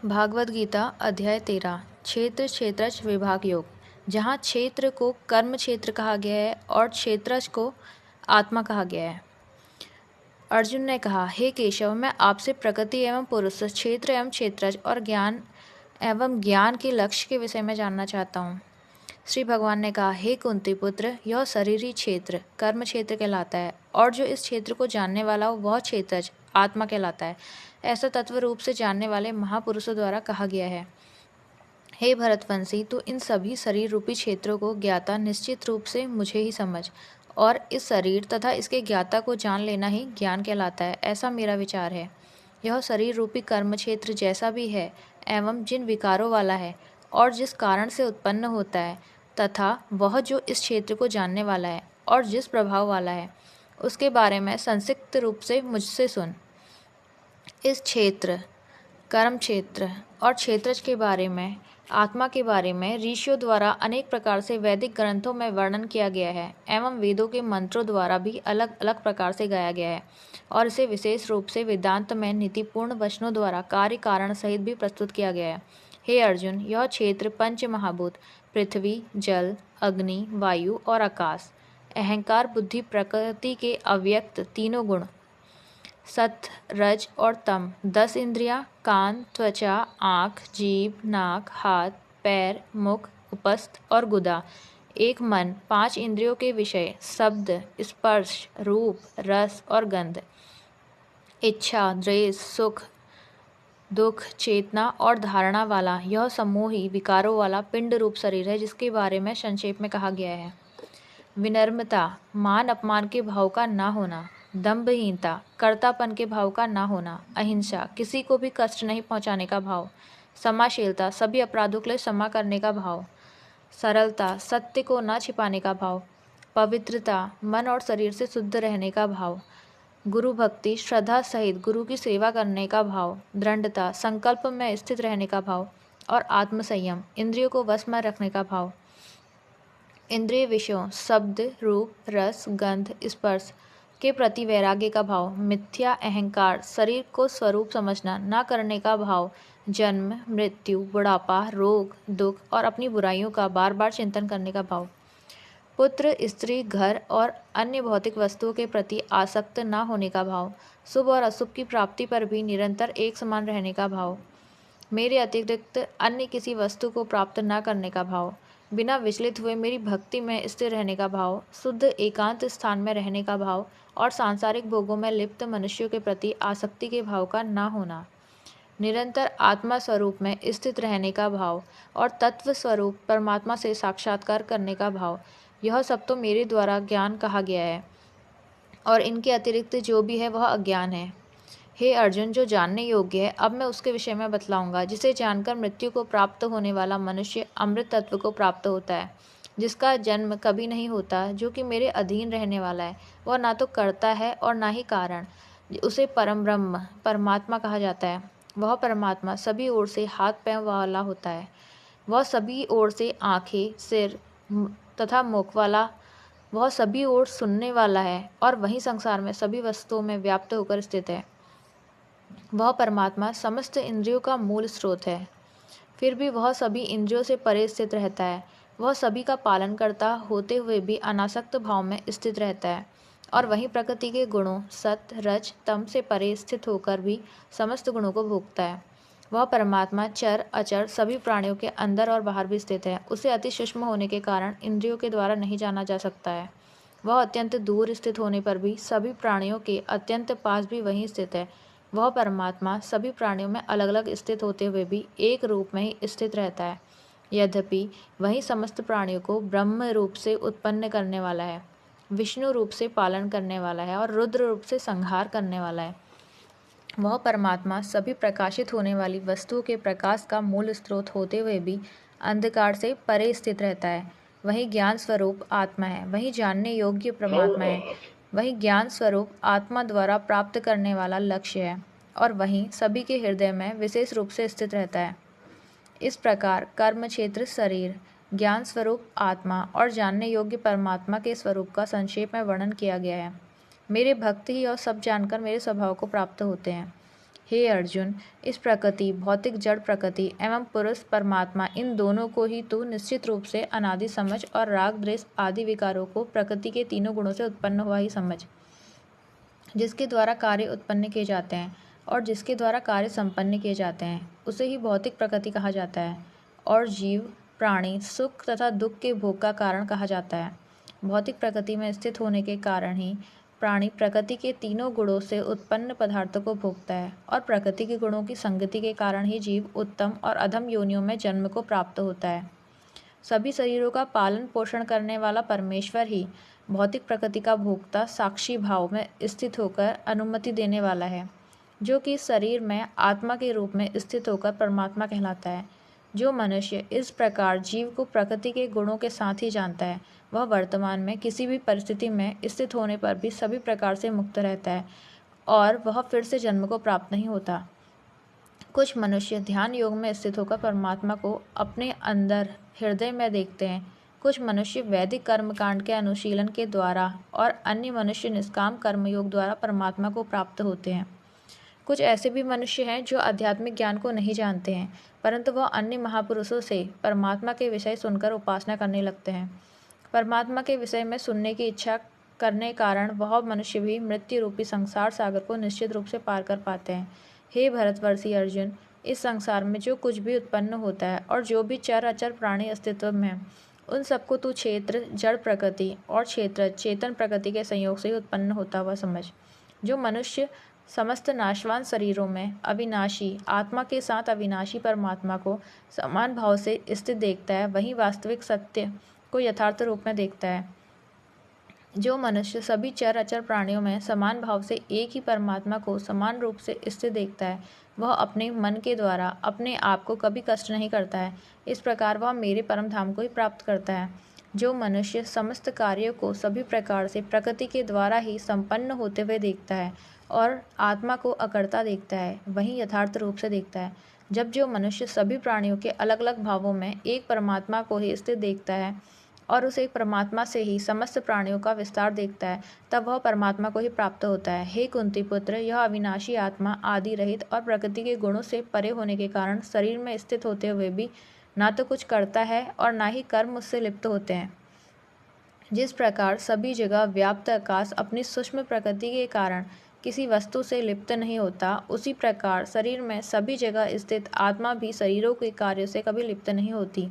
भागवत गीता अध्याय 13 क्षेत्र क्षेत्रज विभाग योग। जहाँ क्षेत्र को कर्म क्षेत्र कहा गया है और क्षेत्रज को आत्मा कहा गया है। अर्जुन ने कहा, हे केशव, मैं आपसे प्रकृति एवं पुरुष, क्षेत्र एवं क्षेत्रज और ज्ञान के लक्ष्य के विषय में जानना चाहता हूँ। श्री भगवान ने कहा, हे कुंती पुत्र, यह शरीरी क्षेत्र कर्म क्षेत्र कहलाता है और जो इस क्षेत्र को जानने वाला हो वह क्षेत्रज आत्मा कहलाता है। ऐसा तत्व रूप से जानने वाले महापुरुषों द्वारा कहा गया है। हे भरतवंशी, तू इन सभी शरीर रूपी क्षेत्रों को ज्ञाता निश्चित रूप से मुझे ही समझ, और इस शरीर तथा इसके ज्ञाता को जान लेना ही ज्ञान कहलाता है, ऐसा मेरा विचार है। यह शरीर रूपी कर्म क्षेत्र जैसा भी है एवं जिन विकारों वाला है और जिस कारण से उत्पन्न होता है, तथा वह जो इस क्षेत्र को जानने वाला है और जिस प्रभाव वाला है, उसके बारे में संक्षिप्त रूप से मुझसे सुन। इस क्षेत्र, कर्म क्षेत्र और क्षेत्रज के बारे में, आत्मा के बारे में ऋषियों द्वारा अनेक प्रकार से वैदिक ग्रंथों में वर्णन किया गया है एवं वेदों के मंत्रों द्वारा भी अलग अलग प्रकार से गाया गया है, और इसे विशेष रूप से वेदांत में नीतिपूर्ण वचनों द्वारा कार्य कारण सहित भी प्रस्तुत किया गया है। हे अर्जुन, यह क्षेत्र पंच महाभूत पृथ्वी, जल, अग्नि, वायु और आकाश, अहंकार, बुद्धि, प्रकृति के अव्यक्त तीनों गुण, सत्व, रज और तम, 10 इंद्रियां, कान, त्वचा, आँख, जीभ, नाक, हाथ, पैर, मुख, उपस्थ और गुदा, एक मन, 5 इंद्रियों के विषय, शब्द, स्पर्श, रूप, रस और गंध, इच्छा, द्वेष, सुख, दुख, चेतना और धारणा वाला यह समूही विकारों वाला पिंड रूप शरीर है, जिसके बारे में संक्षेप में कहा गया है। विनम्रता, मान अपमान के भाव का ना होना, दंभहीनता, कर्तापन के भाव का ना होना, अहिंसा, किसी को भी कष्ट नहीं पहुंचाने का भाव, क्षमाशीलता, सभी अपराधों के लिए क्षमा करने का भाव, सरलता, सत्य को न छिपाने का भाव, पवित्रता, मन और शरीर से शुद्ध रहने का भाव, गुरु भक्ति, श्रद्धा सहित गुरु की सेवा करने का भाव, दृढ़ता, संकल्प में स्थित रहने का भाव, और आत्मसंयम, इंद्रियों को वश में रखने का भाव। इंद्रिय विषयों, शब्द, रूप, रस, गंध, स्पर्श के प्रति वैराग्य का भाव, मिथ्या अहंकार, शरीर को स्वरूप समझना न करने का भाव, जन्म, मृत्यु, बुढ़ापा, रोग, दुख और अपनी बुराइयों का बार बार चिंतन करने का भाव, पुत्र, स्त्री, घर और अन्य भौतिक वस्तुओं के प्रति आसक्त न होने का भाव, शुभ और अशुभ की प्राप्ति पर भी निरंतर एक समान रहने का भाव, मेरे अतिरिक्त अन्य किसी वस्तु को प्राप्त न करने का भाव, बिना विचलित हुए मेरी भक्ति में स्थिर रहने का भाव, शुद्ध एकांत स्थान में रहने का भाव और सांसारिक भोगों में लिप्त मनुष्यों के प्रति आसक्ति के भाव का न होना, निरंतर आत्मा स्वरूप में स्थित रहने का भाव और तत्व स्वरूप परमात्मा से साक्षात्कार करने का भाव, यह सब तो मेरे द्वारा ज्ञान कहा गया है, और इनके अतिरिक्त जो भी है वह अज्ञान है। हे अर्जुन, जो जानने योग्य है अब मैं उसके विषय में बतलाऊंगा, जिसे जानकर मृत्यु को प्राप्त होने वाला मनुष्य अमृत तत्व को प्राप्त होता है, जिसका जन्म कभी नहीं होता, जो कि मेरे अधीन रहने वाला है, वह ना तो कर्ता है और ना ही कारण, उसे परम ब्रह्म परमात्मा कहा जाता है। वह परमात्मा सभी ओर से हाथ पैर वाला होता है, वह सभी ओर से आँखें, सिर तथा मुख वाला, वह सभी ओर सुनने वाला है और वही संसार में सभी वस्तुओं में व्याप्त होकर स्थित है। वह परमात्मा समस्त इंद्रियों का मूल स्रोत है, फिर भी वह सभी इंद्रियों से परे स्थित रहता है। वह सभी का पालन करता होते हुए भी अनासक्त भाव में स्थित रहता है, और वही प्रकृति के गुणों सत्य, रज, तम से परे स्थित होकर भी समस्त गुणों को भोगता है। वह परमात्मा चर अचर सभी प्राणियों के अंदर और बाहर भी स्थित है। उसे अति सूक्ष्म होने के कारण इंद्रियों के द्वारा नहीं जाना जा सकता है। वह अत्यंत दूर स्थित होने पर भी सभी प्राणियों के अत्यंत पास भी वहीं स्थित है। वह परमात्मा सभी प्राणियों में अलग अलग स्थित होते हुए भी एक रूप में ही स्थित रहता है। यद्यपि वही समस्त प्राणियों को ब्रह्म रूप से उत्पन्न करने वाला है, विष्णु रूप से पालन करने वाला है और रुद्र रूप से संहार करने वाला है। वह परमात्मा सभी प्रकाशित होने वाली वस्तुओं के प्रकाश का मूल स्रोत होते हुए भी अंधकार से परे स्थित रहता है। वही ज्ञान स्वरूप आत्मा है, वही जानने योग्य परमात्मा है, वही ज्ञान स्वरूप आत्मा द्वारा प्राप्त करने वाला लक्ष्य है, और वही सभी के हृदय में विशेष रूप से स्थित रहता है। इस प्रकार कर्म क्षेत्र शरीर, ज्ञान स्वरूप आत्मा और जानने योग्य परमात्मा के स्वरूप का संक्षेप में वर्णन किया गया है। मेरे भक्त ही और सब जानकर मेरे स्वभाव को प्राप्त होते हैं। हे अर्जुन, इस प्रकृति, भौतिक जड़ प्रकृति एवं पुरुष परमात्मा, इन दोनों को ही तू निश्चित रूप से अनादि समझ और राग द्वेष आदि विकारों को प्रकृति के तीनों गुणों से उत्पन्न हुआ ही समझ, जिसके द्वारा कार्य उत्पन्न किए जाते हैं और जिसके द्वारा कार्य संपन्न किए जाते हैं, उसे ही भौतिक प्रकृति कहा जाता है। और जीव प्राणी सुख तथा दुख के भोग का कारण कहा जाता है। भौतिक प्रकृति में स्थित होने के कारण ही प्राणी प्रकृति के तीनों गुणों से उत्पन्न पदार्थों को भोगता है और प्रकृति के गुणों की संगति के कारण ही जीव उत्तम और अधम योनियों में जन्म को प्राप्त होता है। सभी शरीरों का पालन पोषण करने वाला परमेश्वर ही भौतिक प्रकृति का भोक्ता साक्षी भाव में स्थित होकर अनुमति देने वाला है, जो कि शरीर में आत्मा के रूप में स्थित होकर परमात्मा कहलाता है। जो मनुष्य इस प्रकार जीव को प्रकृति के गुणों के साथ ही जानता है, वह वर्तमान में किसी भी परिस्थिति में स्थित होने पर भी सभी प्रकार से मुक्त रहता है और वह फिर से जन्म को प्राप्त नहीं होता। कुछ मनुष्य ध्यान योग में स्थित होकर परमात्मा को अपने अंदर हृदय में देखते हैं। कुछ मनुष्य वैदिक कर्मकांड के अनुशीलन के द्वारा और अन्य मनुष्य निष्काम कर्मयोग द्वारा परमात्मा को प्राप्त होते हैं। कुछ ऐसे भी मनुष्य हैं जो आध्यात्मिक ज्ञान को नहीं जानते हैं, परंतु वह अन्य महापुरुषों से परमात्मा के विषय सुनकर उपासना करने लगते हैं। परमात्मा के विषय में सुनने की इच्छा करने कारण वह मनुष्य भी मृत्यु रूपी संसार सागर को निश्चित रूप से पार कर पाते हैं। हे भरतवर्षी अर्जुन, इस संसार में जो कुछ भी उत्पन्न होता है और जो भी चर अचर प्राणी अस्तित्व में है, उन सबको तू क्षेत्र जड़ प्रकृति और क्षेत्र चेतन प्रकृति के संयोग से ही उत्पन्न होता हुआ समझ। जो मनुष्य समस्त नाशवान शरीरों में अविनाशी आत्मा के साथ अविनाशी परमात्मा को समान भाव से स्थित देखता है, वही वास्तविक सत्य को यथार्थ रूप में देखता है। जो मनुष्य सभी चर अचर प्राणियों में समान भाव से एक ही परमात्मा को समान रूप से स्थित देखता है, वह अपने मन के द्वारा अपने आप को कभी कष्ट नहीं करता है। इस प्रकार वह मेरे परम धाम को ही प्राप्त करता है। जो मनुष्य समस्त कार्यों को सभी प्रकार से प्रकृति के द्वारा ही संपन्न होते हुए देखता है और आत्मा को अकर्ता देखता है, वही यथार्थ रूप से देखता है। जब जो मनुष्य सभी प्राणियों के अलग अलग भावों में एक परमात्मा को ही स्थित देखता है और उस एक परमात्मा से ही समस्त प्राणियों का विस्तार देखता है, तब वह परमात्मा को ही प्राप्त होता है। हे कुंती पुत्र, यह अविनाशी आत्मा आदि रहित और प्रकृति के गुणों से परे होने के कारण शरीर में स्थित होते हुए भी ना तो कुछ करता है और ना ही कर्म उससे लिप्त होते हैं। जिस प्रकार सभी जगह व्याप्त आकाश अपनी सूक्ष्म प्रकृति के कारण किसी वस्तु से लिप्त नहीं होता, उसी प्रकार शरीर में सभी जगह स्थित आत्मा भी शरीरों के कार्यों से कभी लिप्त नहीं होती।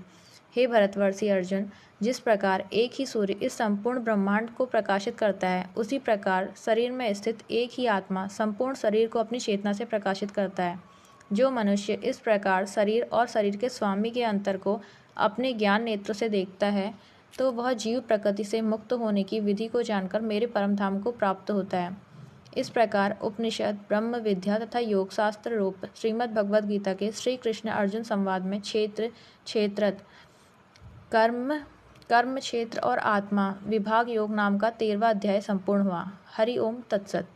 हे भरतवर्षी अर्जुन, जिस प्रकार एक ही सूर्य इस संपूर्ण ब्रह्मांड को प्रकाशित करता है, उसी प्रकार शरीर में स्थित एक ही आत्मा संपूर्ण शरीर को अपनी चेतना से प्रकाशित करता है। जो मनुष्य इस प्रकार शरीर और शरीर के स्वामी के अंतर को अपने ज्ञान नेत्र से देखता है, तो वह जीव प्रकृति से मुक्त होने की विधि को जानकर मेरे परम धाम को प्राप्त होता है। इस प्रकार उपनिषद, ब्रह्म विद्या तथा योग शास्त्र रूप श्रीमद् भगवद गीता के श्री कृष्ण अर्जुन संवाद में क्षेत्र, क्षेत्रज्ञ, कर्म क्षेत्र और आत्मा विभाग योग नाम का 13वां अध्याय संपूर्ण हुआ। हरि ओम तत्सत।